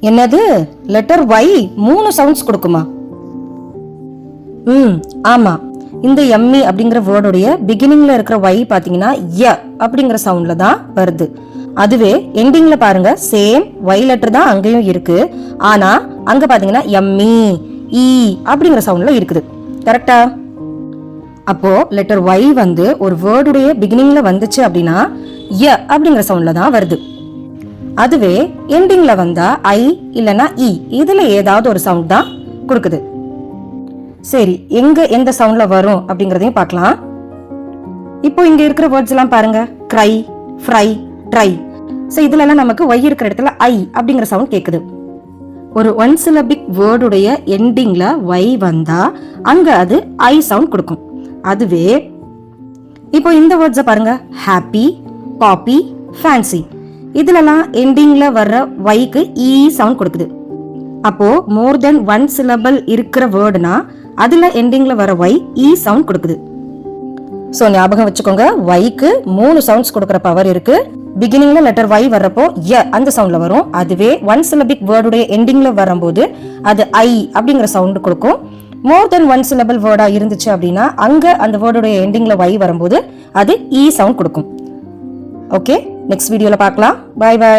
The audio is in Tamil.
என்னது லெட்டர் ஒய் 3 சவுண்ட்ஸ் கொடுக்குமா? ஆமா. இந்த எம்மி அப்படிங்கிற வேர்டுடைய பிகினிங்ல இருக்கிற ஒய் பாத்தீங்கன்னா ய அப்படிங்கிற சவுண்ட்ல தான் வருது. அதுவே எண்டிங்ல பாருங்க சேம் ஒய் லெட்டர் தான் அங்கேயும் இருக்கு. ஆனா அங்க பாத்தீங்கன்னா எம்மி இ அப்படிங்கிற சவுண்ட்ல இருக்குது. கரெக்டா? அப்போ லெட்டர் ஒய் வந்து ஒரு வேர்டுடைய பிகினிங்ல வந்துச்சு அப்படின்னா ய அப்படிங்கிற சவுண்ட்ல தான் வருது. அதுவே எண்டிங்ல வந்தா ஐ இல்லனா இ இதுல ஏதாவது ஒரு சவுண்ட் தான் கொடுக்குது. சரி, எங்க எந்த சவுண்ட்ல வரும் அப்படிங்கறதையும் பார்க்கலாம். இப்போ இங்க இருக்கிற வேர்ட்ஸ் எல்லாம் பாருங்க. Cry, fry, try. சோ இதுல எல்லாம் நமக்கு ஒய் இருக்கிற இடத்துல ஐ அப்படிங்கிற சவுண்ட் கேக்குது. ஒரு ஒன் சிலபிக் வேர்டுடைய எண்டிங்ல ஒய் வந்தா அங்க அது ஐ சவுண்ட் கொடுக்கும். அதுவே இப்போ இந்த வேர்ட்ஸை பாருங்க. ஹாப்பி, பாப்பி, ஃபேன்சி. இதுலலாம் எண்டிங்ல வர்ற ஒய்க்கு இ சவுண்ட் கொடுக்குது. அப்போ மோர் தென் ஒன் சிலபிள் இருக்கிற வேர்டுனா அதுல எண்டிங்ல வர ஒய் இ சவுண்ட் கொடுக்குது. சோ ஞாபகம் வச்சுக்கோங்க, ஒய்க்கு 3 சவுண்ட்ஸ் கொடுக்கற பவர் இருக்கு. பிகினிங்ல லெட்டர் ஒய் வர்றப்போ ய அந்த சவுண்ட்ல வரும். அதுவே ஒன் சிலபிக் வேர்டுடைய எண்டிங்ல வரும்போது அது ஐ அப்படிங்கிற சவுண்ட் கொடுக்கும். மோர் தென் ஒன் சிலபிள் வேர்டா இருந்துச்சு அப்படின்னா அங்க அந்த வேர்டுடைய எண்டிங்ல ஒய் வரும்போது அது இ சவுண்ட் கொடுக்கும். ஓகே, நெக்ஸ்ட் வீடியோல பார்க்கலாம். Bye by.